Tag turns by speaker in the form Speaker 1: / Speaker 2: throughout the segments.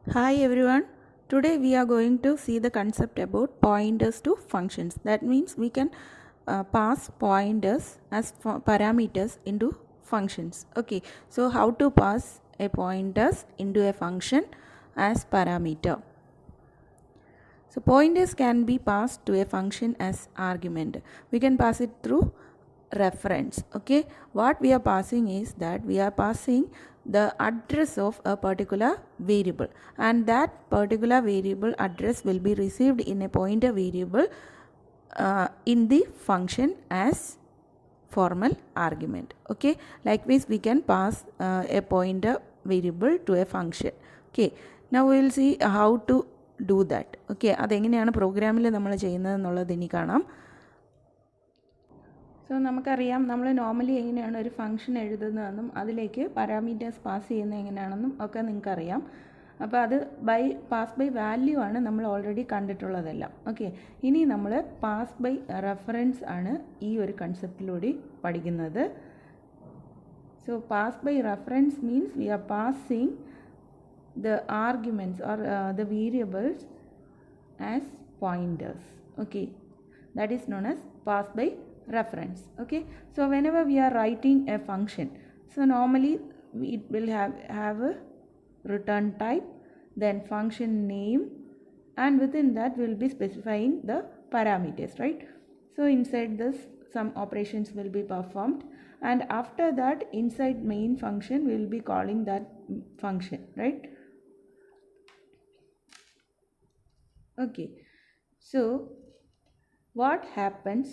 Speaker 1: Hi everyone. Today we are going to see the concept about pointers to functions. That means we can pass pointers as parameters into functions. Okay. So how to pass a pointers into a function as parameter. So pointers can be passed to a function as argument. We can pass it through reference. Okay, what we are passing is that we are passing the address of a particular variable, and that particular variable address will be received in a pointer variable in the function as formal argument. Okay, likewise we can pass a pointer variable to a function. Okay, now we will see how to do that. Okay, അതെങ്ങനെയാണ് പ്രോഗ്രാമിൽ നമ്മൾ ചെയ്യുന്നതെന്നുള്ളത് ഇനി കാണാം. So നമുക്കറിയാം നമ്മൾ normally എങ്ങനെയാണ് ഒരു function എഴുതുന്നതെന്നും അതിലേക്ക് പാരാമീറ്റേഴ്സ് പാസ് ചെയ്യുന്നത് എങ്ങനെയാണെന്നും ഒക്കെ നിങ്ങൾക്കറിയാം. അപ്പോൾ അത് പാസ് ബൈ വാല്യൂ ആണ് നമ്മൾ ഓൾറെഡി കണ്ടിട്ടുള്ളതെല്ലാം. ഓക്കെ, ഇനി നമ്മൾ പാസ് ബൈ റെഫറൻസ് ആണ് ഈ ഒരു കൺസെപ്റ്റിലൂടെ പഠിക്കുന്നത്. So pass by reference means we are passing the arguments or the variables as pointers. Okay, that is known as pass by reference. Okay, so whenever we are writing a function, so normally it will have a return type, then function name, and within that we will be specifying the parameters, right? So inside this some operations will be performed, and after that inside main function we will be calling that function, right? Okay, so what happens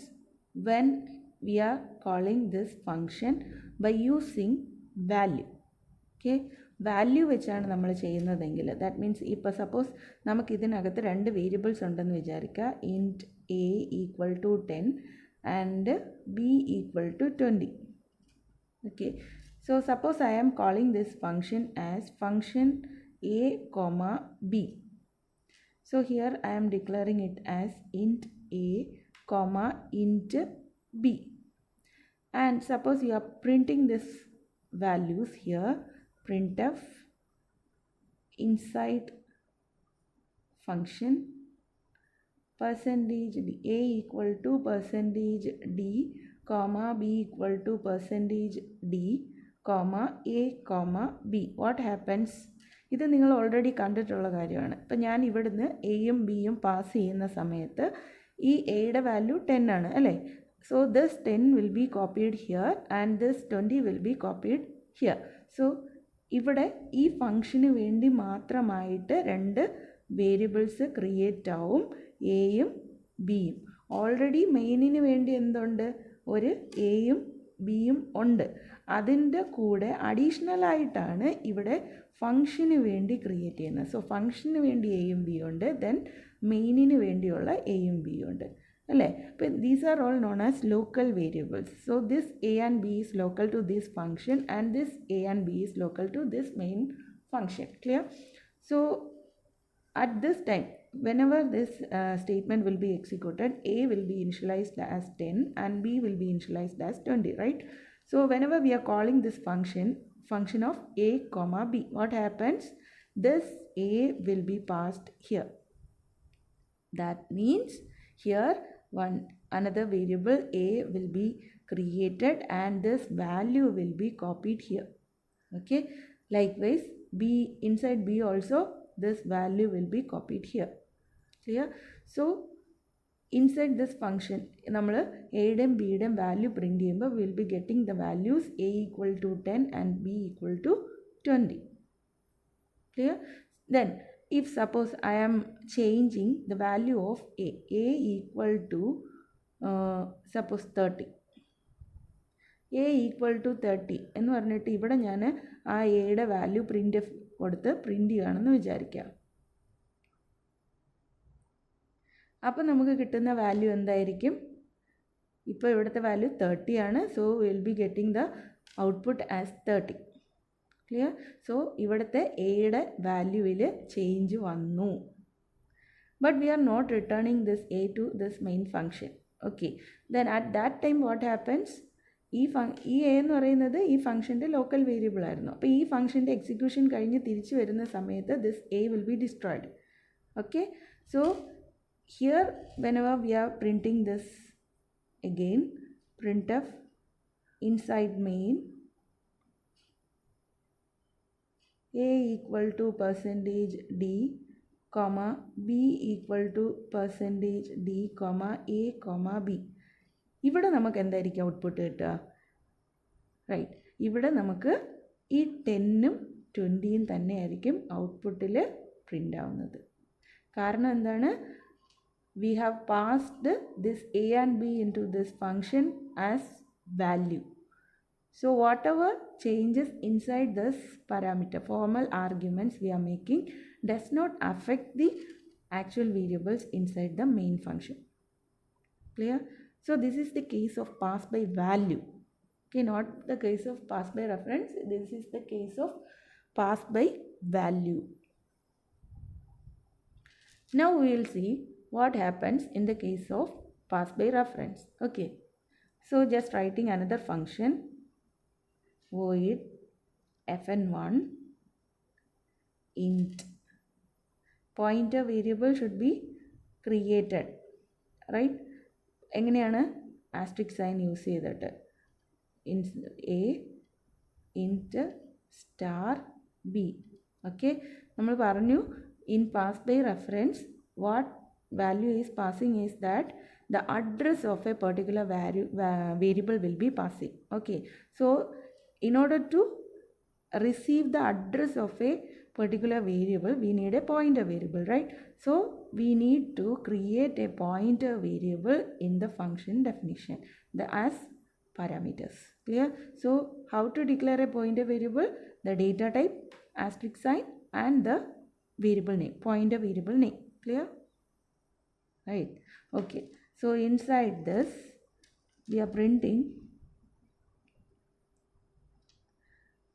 Speaker 1: when we are calling this function by using value? Okay, value വെച്ചാണ് നമ്മൾ ചെയ്യുന്നതെങ്കിൽ that means ഇപ്പോൾ suppose നമുക്ക് ഇതിനകത്ത് രണ്ട് variables ഉണ്ടെന്ന് വിചാരിക്കുക. Int A equal to 10 and B equal to 20. Okay, so suppose I am calling this function as function A comma B. So here I am declaring it as int a comma int b, and suppose you are printing this values here, printf inside function percentage d, a equal to percentage d comma b equal to percentage d comma a comma b. What happens? ഇത് നിങ്ങൾ already കണ്ടിട്ടുള്ള കാര്യമാണ്. ഇപ്പം ഞാൻ ഇവിടുന്ന് എയും ബിയും pass ചെയ്യുന്ന സമയത്ത് ഈ എയുടെ വാല്യൂ 10 ആണ് അല്ലേ. So this 10 will be copied here and this 20 will be copied here. So ഇവിടെ ഈ ഫംഗ്ഷന് വേണ്ടി മാത്രമായിട്ട് രണ്ട് വേരിയബിൾസ് ക്രിയേറ്റ് ആവും, എയും ബിയും. ഓൾറെഡി മെയിനിന് വേണ്ടി എന്തുണ്ട്, ഒരു എയും ബിയും ഉണ്ട്. അതിൻ്റെ കൂടെ അഡീഷണലായിട്ടാണ് ഇവിടെ ഫംഗ്ഷന് വേണ്ടി ക്രിയേറ്റ് ചെയ്യുന്നത്. സോ ഫംഗ്ഷന് വേണ്ടി എയും ബിയും ഉണ്ട്, ദെൻ മെയിനിന് വേണ്ടിയുള്ള എയും ബിയും ഉണ്ട് അല്ലേ. അപ്പം these are all known as local variables. So this a and b is local to this function and this a and b is local to this main function. Clear? So at this time, whenever this statement will be executed, a will be initialized as 10 and b will be initialized as 20, right? So whenever we are calling this function of a comma b, what happens? This a will be passed here. That means here another variable a will be created and this value will be copied here. Okay, likewise b, inside b also this value will be copied here. Clear? So inside this function നമ്മൾ എയുടെയും ബിയുടെയും value print ചെയ്യുമ്പോൾ will be getting the values a equal to 10 and B equal to 20. Clear? Then if suppose I am changing the value of a equal to suppose 30, a equal to 30 എന്ന് പറഞ്ഞിട്ട് ഇവിടെ ഞാൻ ആ എയുടെ value print കൊടുത്ത് print ചെയ്യുകയാണെന്ന് വിചാരിക്കുക. അപ്പോൾ നമുക്ക് കിട്ടുന്ന വാല്യൂ എന്തായിരിക്കും? ഇപ്പോൾ ഇവിടുത്തെ വാല്യൂ 30 ആണ്. So will be getting the output as 30. Clear? So ഇവിടുത്തെ എയുടെ വാല്യൂവിൽ ചേഞ്ച് വന്നു. But we are not returning this a to this main function. Okay, then at that time what happens? ഈ എ എന്ന് പറയുന്നത് ഈ ഫംഗ്ഷൻ്റെ ലോക്കൽ വേരിയബിൾ ആയിരുന്നു. അപ്പോൾ ഈ ഫംഗ്ഷൻ്റെ എക്സിക്യൂഷൻ കഴിഞ്ഞ് തിരിച്ചു വരുന്ന സമയത്ത് this A will be destroyed. Okay, so here whenever we are printing this again, printf inside main a equal to %d comma b equal to %d comma a comma b. ഇവിടെ നമുക്ക് എന്തായിരിക്കും output കിട്ടുക? Right, ഇവിടെ നമുക്ക് ഈ 10ഉം 20ഉം തന്നെയായിരിക്കും ഔട്ട്പുട്ടിൽ print ആവുന്നത്. കാരണം എന്താണ്? we have passed this a and b into this function as value. So whatever changes inside this parameter, formal arguments we are making, does not affect the actual variables inside the main function. Clear? So this is the case of pass by value. Okay, not the case of pass by reference. This is the case of pass by value. Now we will see what happens in the case of pass by reference. Okay, so just writing another function, void fn1 int. Pointer variable should be created, right? എങ്ങനെയാണ്? Asterisk sign use ചെയ്തിട്ട് a int star b. Okay, നമ്മൾ പറഞ്ഞു in pass by reference what value is passing is that the address of a particular variable will be passing. Okay, so in order to receive the address of a particular variable we need a pointer variable, right? So we need to create a pointer variable in the function definition as parameters. Clear? So how to declare a pointer variable? The data type, asterisk sign, and the variable name, pointer variable name. Clear? Right. Okay, so inside this we are printing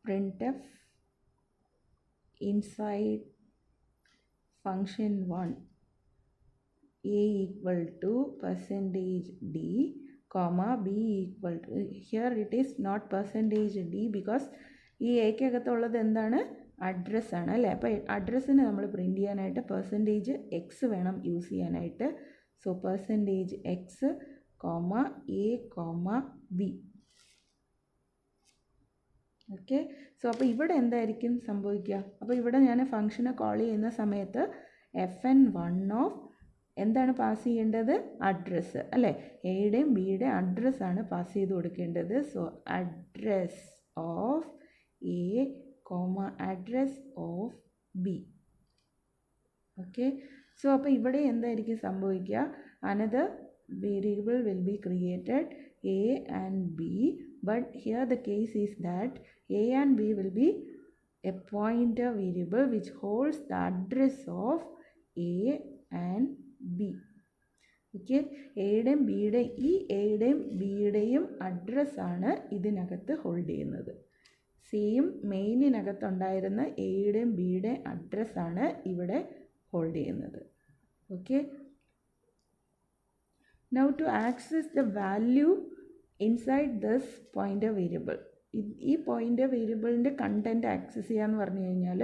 Speaker 1: printf inside function 1 a equal to %d comma b equal to, here it is not %d because ഈ എക്കകത്തുള്ളത് എന്താണ്? അഡ്രസ്സാണ് അല്ലേ? അപ്പോൾ അഡ്രസ്സിന് നമ്മൾ print ചെയ്യാനായിട്ട് %x വേണം use ചെയ്യാനായിട്ട്. So %x, a, b. Okay, so അപ്പോൾ ഇവിടെ എന്തായിരിക്കും സംഭവിക്കുക? അപ്പോൾ ഇവിടെ ഞാൻ ഫംഗ്ഷനെ കോൾ ചെയ്യുന്ന സമയത്ത് fn1 ഓഫ് എന്താണ് പാസ് ചെയ്യേണ്ടത്? അഡ്രസ്സ് അല്ലേ? എയുടെയും ബിയുടെയും അഡ്രസ്സാണ് പാസ് ചെയ്ത് കൊടുക്കേണ്ടത്. So address of a, address of b. Okay, so അപ്പോൾ ഇവിടെ എന്തായിരിക്കും സംഭവിക്കുക? Another variable will be created, a and b, but here the case is that a and b will be a pointer variable which holds the address of a and b. Okay, എയുടെയും ബിയുടെയും ഈ എയുടെയും ബിയുടെയും അഡ്രസ്സാണ് ഇതിനകത്ത് hold ചെയ്യുന്നത്. Same മെയിനിനകത്തുണ്ടായിരുന്ന എയുടെയും ബിയുടെയും അഡ്രസ്സാണ് ഇവിടെ hold ചെയ്യുന്നത്. Okay, now to access the value inside this pointer variable, ഈ pointer വേരിയബിളിൻ്റെ കണ്ടൻറ്റ് ആക്സസ് ചെയ്യാന്ന് പറഞ്ഞു കഴിഞ്ഞാൽ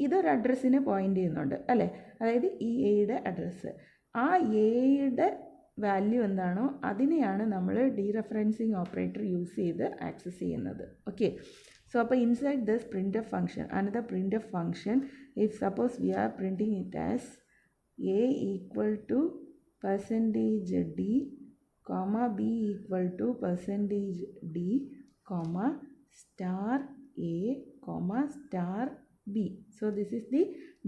Speaker 1: ഇതൊരു അഡ്രസ്സിനെ പോയിൻ്റ് ചെയ്യുന്നുണ്ട് അല്ലേ? അതായത് ഈ എയുടെ അഡ്രസ്സ്, ആ എയുടെ വാല്യൂ എന്താണോ അതിനെയാണ് നമ്മൾ ഡീറെഫറൻസിങ് ഓപ്പറേറ്റർ യൂസ് ചെയ്ത് ആക്സസ് ചെയ്യുന്നത്. ഓക്കെ, സോ അപ്പോൾ inside this printf function, another printf function, if suppose we are printing it as a equal to %d comma b equal to %d comma star a comma star b. So this is the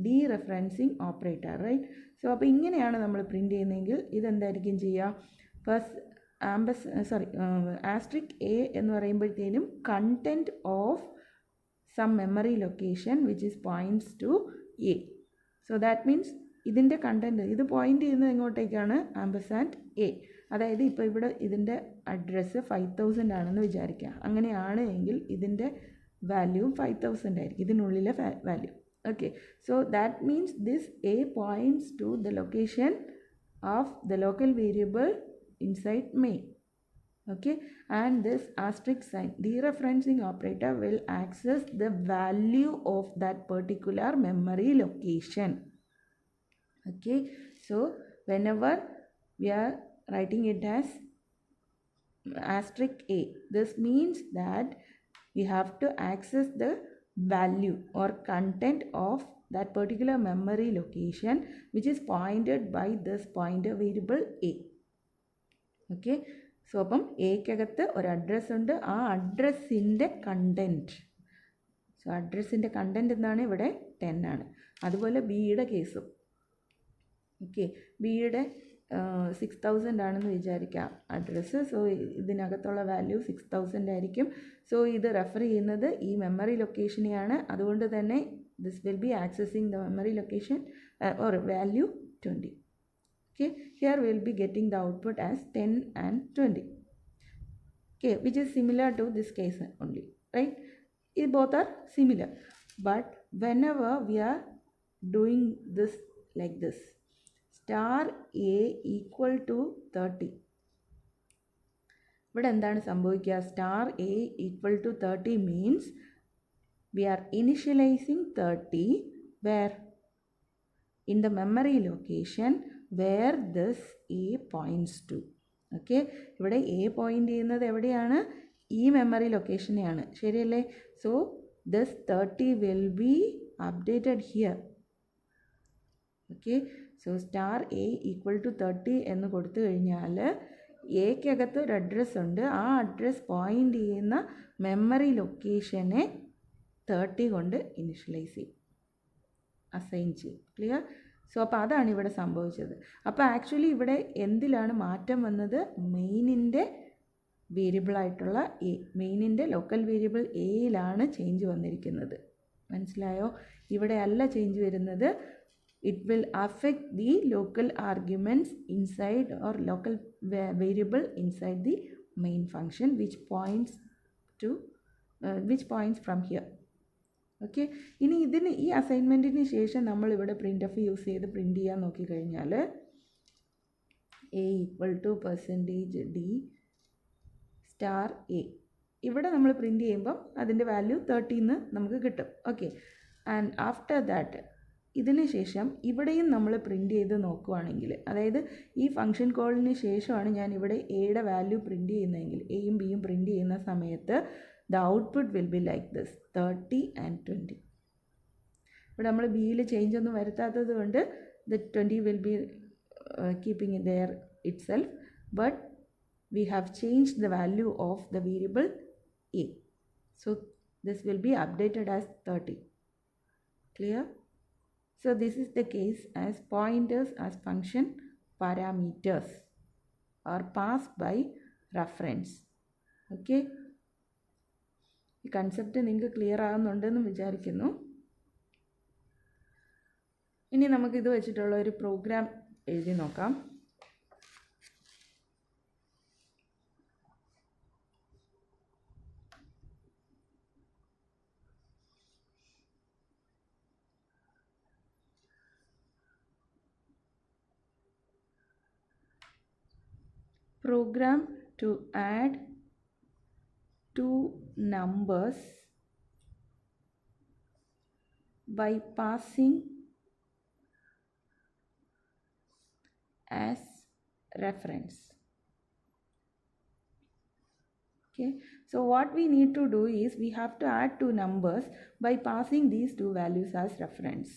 Speaker 1: dereferencing operator, right? So അപ്പോൾ ഇങ്ങനെയാണ് നമ്മൾ print ചെയ്യുന്നതെങ്കിൽ ഇതെന്തായിരിക്കും ചെയ്യുക? Asterisk a എന്ന് പറയുമ്പോഴത്തേനും content of some memory location which is points to a. So that means ഇതിൻ്റെ content ഇത് point ചെയ്യുന്നത് എങ്ങോട്ടേക്കാണ്? Ampersand A. അതായത് ഇപ്പോൾ ഇവിടെ ഇതിൻ്റെ അഡ്രസ്സ് 5000 ആണെന്ന് വിചാരിക്കുക. അങ്ങനെയാണ് എങ്കിൽ ഇതിൻ്റെ വാല്യൂവും 5000 ആയിരിക്കും, ഇതിനുള്ളിലെ value. Okay, so that means this a points to the location of the local variable inside main. Okay, and this asterisk sign, dereferencing operator will access the value of that particular memory location. Okay, so whenever we are writing it as asterisk A, this means that we have to access the value or content of that particular memory location which is pointed by this pointer variable A. Okay, so അപ്പം എക്കകത്ത് ഒരു address ഉണ്ട്, ആ അഡ്രസ്സിൻ്റെ content, so അഡ്രസ്സിൻ്റെ content എന്താണ് ഇവിടെ 10 ആണ്. അതുപോലെ ബിയുടെ കേസും. ഓക്കെ, ബിയുടെ 6000 ആണെന്ന് വിചാരിക്കാം അഡ്രസ്സ്. സോ ഇതിനകത്തുള്ള വാല്യൂ 6000 ആയിരിക്കും. സോ ഇത് റെഫർ ചെയ്യുന്നത് ഈ മെമ്മറി ലൊക്കേഷനെയാണ്. അതുകൊണ്ട് തന്നെ this will be accessing the memory location or value 20. Okay, here we will be getting the output as 10 and 20. Okay, which is similar to this case only, right? Both are similar, but whenever we are doing this like this, star A equal to 30, ഇവിടെ എന്താണ് സംഭവിക്കുക? star A equal to 30 means we are initializing 30 where? In the memory location where this A points to. Okay, ഇവിടെ A point ചെയ്യുന്നത് എവിടെയാണ്? ഈ memory ലൊക്കേഷനെയാണ്, ശരിയല്ലേ? So this 30 will be updated here. Okay, so star A equal to 30 എന്ന് കൊടുത്തു കഴിഞ്ഞാൽ എക്കകത്ത് ഒരു അഡ്രസ്സ് ഉണ്ട്, ആ അഡ്രസ്സ് പോയിൻ്റ് ചെയ്യുന്ന മെമ്മറി ലൊക്കേഷനെ 30 കൊണ്ട് ഇനിഷ്യലൈസ് ചെയ്യും, അസൈൻ ചെയ്യും. ക്ലിയർ? സോ അപ്പോൾ അതാണ് ഇവിടെ സംഭവിച്ചത്. അപ്പോൾ ആക്ച്വലി ഇവിടെ എന്തിലാണ് മാറ്റം വന്നത്? മെയിനിൻ്റെ വേരിയബിളായിട്ടുള്ള എ, മെയിനിൻ്റെ ലോക്കൽ വേരിയബിൾ എയിലാണ് ചേഞ്ച് വന്നിരിക്കുന്നത്. മനസ്സിലായോ? ഇവിടെ അല്ല ചേഞ്ച് വരുന്നത്. It will affect the local arguments inside or local variable inside the main function which points from here. Okay, ഇനി ഇതിന് ഈ അസൈൻമെൻറ്റിന് ശേഷം നമ്മളിവിടെ പ്രിൻ്റ് എഫ് യൂസ് ചെയ്ത് പ്രിൻ്റ് ചെയ്യാൻ നോക്കിക്കഴിഞ്ഞാൽ a equal to %d star a, ഇവിടെ നമ്മൾ പ്രിൻ്റ് ചെയ്യുമ്പം അതിൻ്റെ വാല്യൂ 30 നമുക്ക് കിട്ടും. ഓക്കെ, ആൻഡ് ആഫ്റ്റർ ദാറ്റ് ഇതിന് ശേഷം ഇവിടെയും നമ്മൾ പ്രിൻ്റ് ചെയ്ത് നോക്കുവാണെങ്കിൽ, അതായത് ഈ ഫംഗ്ഷൻ കോളിന് ശേഷമാണ് ഞാൻ ഇവിടെ എയുടെ വാല്യൂ പ്രിൻ്റ് ചെയ്യുന്നതെങ്കിൽ, എയും ബിയും പ്രിൻ്റ് ചെയ്യുന്ന സമയത്ത് the output will be like this 30 and 20. ഇവിടെ നമ്മൾ ബിയിൽ ചേഞ്ച് ഒന്നും വരുത്താത്തത് കൊണ്ട് the 20 will be keeping it there itself, but we have changed the value of the variable a, so this will be updated as 30. Clear? So this is the case as pointers as function parameters are passed by reference. Okay, ഈ concept നിങ്ങൾക്ക് clear ആകുന്നുണ്ടെന്ന് വിചാരിക്കുന്നു. ഇനി നമുക്കിത് വെച്ചിട്ടുള്ള ഒരു programme എഴുതി നോക്കാം. Program to add two numbers by passing as reference. Okay, so what we need to do is we have to add two numbers by passing these two values as reference.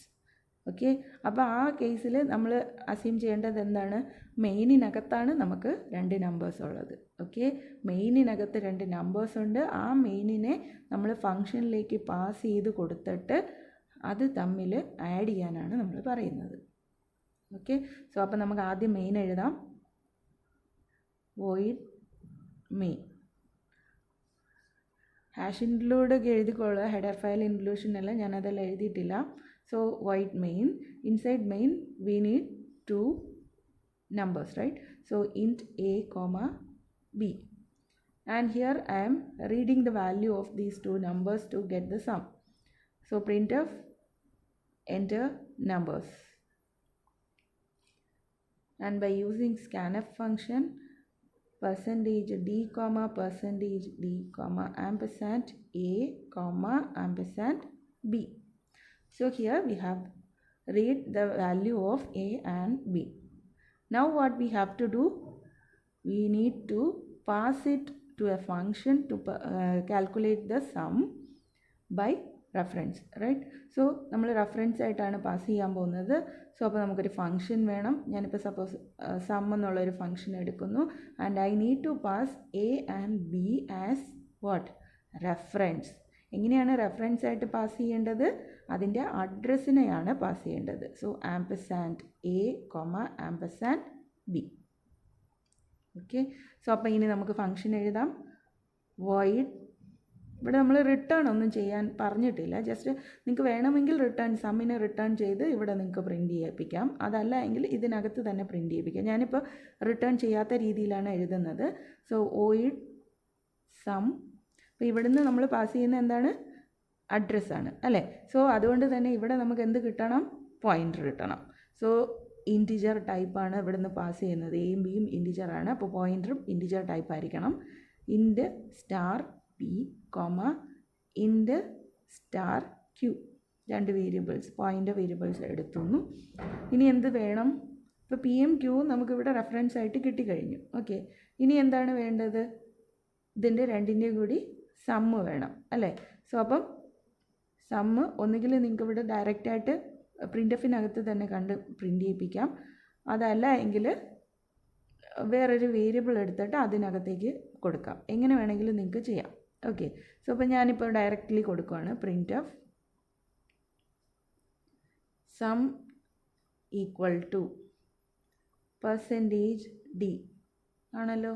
Speaker 1: Okay, അപ്പോൾ ആ കേസിൽ നമ്മൾ assume ചെയ്യേണ്ടത് എന്താണ്? മെയിനിനകത്താണ് നമുക്ക് 2 numbers ഉള്ളത്. Okay, മെയിനിനകത്ത് 2 numbers ഉണ്ട്. ആ മെയിനിനെ നമ്മൾ ഫങ്ഷനിലേക്ക് പാസ് ചെയ്ത് കൊടുത്തിട്ട് അത് തമ്മിൽ ആഡ് ചെയ്യാനാണ് നമ്മൾ പറയുന്നത്. ഓക്കെ, സോ അപ്പോൾ നമുക്ക് ആദ്യം മെയിൻ എഴുതാം. വോയിഡ് മെയിൻ, ഹാഷ് ഇൻക്ലൂഡ് ഒക്കെ എഴുതിക്കൊള്ളുക, ഹെഡർ ഫയൽ ഇൻക്ലൂഷൻ അല്ല, ഞാനതെല്ലാം എഴുതിയിട്ടില്ല. So void main, inside main we need 2 numbers, right? So int a comma b, and here I am reading the value of these 2 numbers to get the sum. So printf enter numbers, and by using scanf function percentage d comma percentage d comma ampersand a comma ampersand b. So here we have read the value of a and b. Now what we have to do, we need to pass it to a function to calculate the sum by reference, right? So നമ്മൾ reference ആയിട്ടാണ് pass ചെയ്യാൻ പോകുന്നത്. So അപ്പോൾ നമുക്കൊരു function വേണം. ഞാനിപ്പോൾ suppose sum എന്നുള്ളൊരു function എടുക്കുന്നു and I need to pass A and B as what, reference. എങ്ങനെയാണ് റെഫറൻസ് ആയിട്ട് പാസ് ചെയ്യേണ്ടത്? അതിൻ്റെ അഡ്രസ്സിനെയാണ് പാസ് ചെയ്യേണ്ടത്. So ampersand A comma ampersand B. Okay, so അപ്പോൾ ഇനി നമുക്ക് ഫംഗ്ഷൻ എഴുതാം. വോയിഡ്, ഇവിടെ നമ്മൾ റിട്ടേൺ ഒന്നും ചെയ്യാൻ പറഞ്ഞിട്ടില്ല, ജസ്റ്റ് നിങ്ങൾക്ക് വേണമെങ്കിൽ റിട്ടേൺ സമ്മിനെ റിട്ടേൺ ചെയ്ത് ഇവിടെ നിങ്ങൾക്ക് പ്രിൻറ്റ് ചെയ്യിപ്പിക്കാം. അതല്ല എങ്കിൽ ഇതിനകത്ത് തന്നെ പ്രിൻറ്റ് ചെയ്യിപ്പിക്കാം. ഞാനിപ്പോൾ റിട്ടേൺ ചെയ്യാത്ത രീതിയിലാണ് എഴുതുന്നത്. സോ വോയിഡ് സം, അപ്പോൾ ഇവിടുന്ന് നമ്മൾ പാസ് ചെയ്യുന്ന എന്താണ്, അഡ്രസ്സാണ് അല്ലേ. സോ അതുകൊണ്ട് തന്നെ ഇവിടെ നമുക്ക് എന്ത് കിട്ടണം, പോയിൻ്റർ കിട്ടണം. സോ ഇൻറ്റിജർ ടൈപ്പാണ് ഇവിടുന്ന് പാസ് ചെയ്യുന്നത്. എയും ബിയും ഇൻറ്റിജറാണ്, അപ്പോൾ പോയിൻ്ററും ഇൻറ്റിജർ ടൈപ്പ് ആയിരിക്കണം. Int star P comma int star Q, രണ്ട് വേരിയബിൾസ് പോയിൻ്റർ വേരിയബിൾസ് എടുത്തുന്നു. ഇനി എന്ത് വേണം, ഇപ്പോൾ പി എം ക്യൂവും നമുക്കിവിടെ റെഫറൻസ് ആയിട്ട് കിട്ടിക്കഴിഞ്ഞു. ഓക്കെ, ഇനി എന്താണ് വേണ്ടത്, ഇതിൻ്റെ രണ്ടിൻ്റെയും കൂടി സമ്മ് വേണം അല്ലേ. സോ അപ്പം സമ്മ് ഒന്നുകിൽ നിങ്ങൾക്ക് ഇവിടെ ഡയറക്റ്റായിട്ട് പ്രിൻ്റഫിനകത്ത് തന്നെ കണ്ട് പ്രിൻ്റ് ചെയ്യിപ്പിക്കാം, അതല്ല എങ്കിൽ വേറൊരു വേരിയബിൾ എടുത്തിട്ട് അതിനകത്തേക്ക് കൊടുക്കാം. എങ്ങനെ വേണമെങ്കിലും നിങ്ങൾക്ക് ചെയ്യാം. ഓക്കെ, സോ അപ്പോൾ ഞാനിപ്പോൾ ഡയറക്റ്റ്ലി കൊടുക്കുകയാണ്. Print of some equal two percentage D ആണല്ലോ.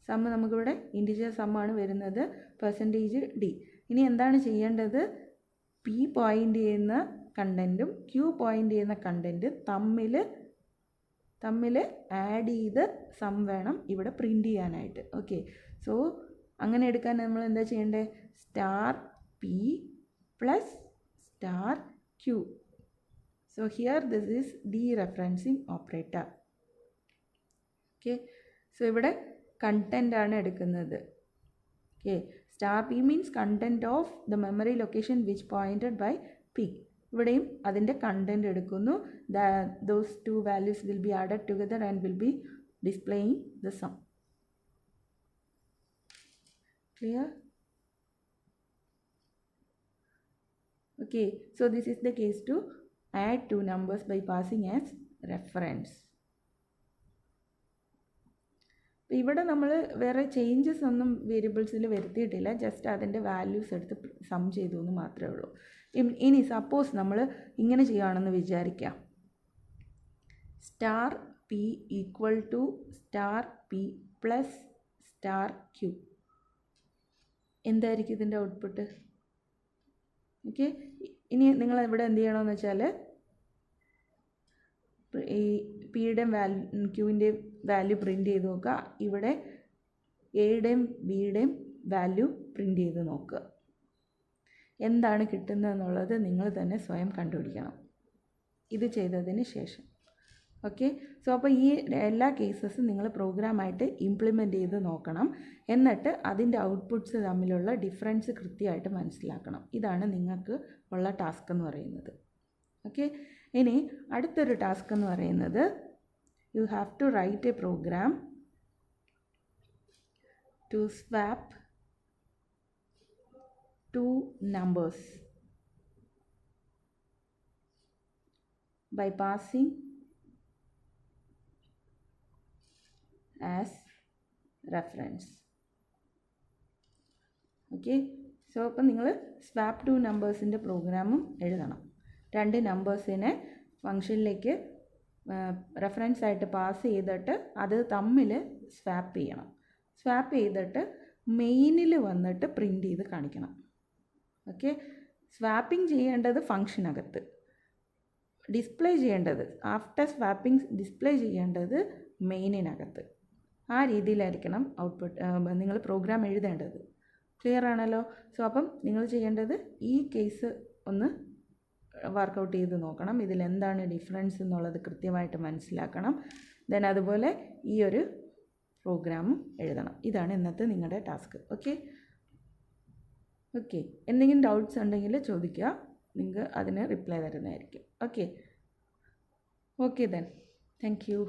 Speaker 1: സമ്മ് നമുക്കിവിടെ ഇൻറ്റിജർ സമ്മാണ് വരുന്നത്, പെർസെൻറ്റേജ് ഡി. ഇനി എന്താണ് ചെയ്യേണ്ടത്, പി പോയിൻ്റ് ചെയ്യുന്ന കണ്ടൻറ്റും ക്യൂ പോയിൻ്റ് ചെയ്യുന്ന കണ്ടൻറ്റ് തമ്മിൽ ആഡ് ചെയ്ത് സം വേണം ഇവിടെ പ്രിൻ്റ് ചെയ്യാനായിട്ട്. ഓക്കെ, സോ അങ്ങനെ എടുക്കാൻ നമ്മൾ എന്താ ചെയ്യേണ്ടത്, star P plus star Q. So here this is dereferencing operator. Okay, so ഇവിടെ കണ്ടൻ്റ് ആണ് എടുക്കുന്നത്. Okay, star P means content of the memory location which pointed by P. ഇവിടെയും അതിൻ്റെ കണ്ടൻറ്റ് എടുക്കുന്നു. Those two values will be added together and will be displaying the sum. Clear? Okay, so this is the case to add two numbers by passing as reference. ഇവിടെ നമ്മൾ വേറെ changes ഒന്നും വേരിയബിൾസിൽ വരുത്തിയിട്ടില്ല, just അതിൻ്റെ values എടുത്ത് some ചെയ്തു എന്ന് മാത്രമേ ഉള്ളൂ. ഇനി സപ്പോസ് നമ്മൾ ഇങ്ങനെ ചെയ്യുകയാണെന്ന് വിചാരിക്കാം, star p equal to star P plus star q. എന്തായിരിക്കും ഇതിൻ്റെ ഔട്ട്പുട്ട്? ഓക്കെ, ഇനി നിങ്ങൾ ഇവിടെ എന്ത് ചെയ്യണമെന്ന് വെച്ചാൽ ഈ പിയുടെയും ക്യൂവിൻ്റെയും വാല്യൂ പ്രിൻ്റ് ചെയ്ത് നോക്കുക, ഇവിടെ എയുടെയും ബിയുടെയും വാല്യൂ പ്രിൻ്റ് ചെയ്ത് നോക്കുക. എന്താണ് കിട്ടുന്നതെന്നുള്ളത് നിങ്ങൾ തന്നെ സ്വയം കണ്ടുപിടിക്കണം ഇത് ചെയ്തതിന് ശേഷം. ഓക്കെ, സോ അപ്പോൾ ഈ എല്ലാ കേസസും നിങ്ങൾ പ്രോഗ്രാമായിട്ട് ഇംപ്ലിമെൻറ്റ് ചെയ്ത് നോക്കണം. എന്നിട്ട് അതിൻ്റെ ഔട്ട്പുട്ട്സ് തമ്മിലുള്ള ഡിഫറൻസ് കൃത്യമായിട്ട് മനസ്സിലാക്കണം. ഇതാണ് നിങ്ങൾക്ക് ഉള്ള ടാസ്ക് എന്ന് പറയുന്നത്. ഓക്കെ, ഇനി അടുത്തൊരു ടാസ്ക് എന്ന് പറയുന്നത്, you have to write a program to swap two numbers by passing as reference. Okay, so അപ്പം നിങ്ങൾ സ്വാപ്പ് ടു നമ്പേഴ്സിൻ്റെ പ്രോഗ്രാമും എഴുതണം. രണ്ട് നമ്പേഴ്സിനെ ഫംഗ്ഷനിലേക്ക് റെഫറൻസ് ആയിട്ട് പാസ് ചെയ്തിട്ട് അത് തമ്മിൽ സ്വാപ്പ് ചെയ്യണം. സ്വാപ്പ് ചെയ്തിട്ട് മെയിനിൽ വന്നിട്ട് പ്രിൻ്റ് ചെയ്ത് കാണിക്കണം. ഓക്കെ, സ്വാപ്പിംഗ് ചെയ്യേണ്ടത് ഫംഗ്ഷനകത്ത്, ഡിസ്പ്ലേ ചെയ്യേണ്ടത് ആഫ്റ്റർ സ്വാപ്പിംഗ് ഡിസ്പ്ലേ ചെയ്യേണ്ടത് മെയിനിനകത്ത്. ആ രീതിയിലായിരിക്കണം ഔട്ട്പുട്ട് നിങ്ങൾ പ്രോഗ്രാം എഴുതേണ്ടത്. ക്ലിയർ ആണല്ലോ? സോ അപ്പം നിങ്ങൾ ചെയ്യേണ്ടത് ഈ കേസ് ഒന്ന് വർക്കൗട്ട് ചെയ്ത് നോക്കണം, ഇതിലെന്താണ് ഡിഫറൻസ് എന്നുള്ളത് കൃത്യമായിട്ട് മനസ്സിലാക്കണം. ദെൻ അതുപോലെ ഈ ഒരു പ്രോഗ്രാമും എഴുതണം. ഇതാണ് ഇന്നത്തെ നിങ്ങളുടെ ടാസ്ക്. ഓക്കെ എന്തെങ്കിലും ഡൗട്ട്സ് ഉണ്ടെങ്കിൽ ചോദിക്കുക, നിങ്ങൾക്ക് അതിന് റിപ്ലൈ തരുന്നതായിരിക്കും. Okay then thank you.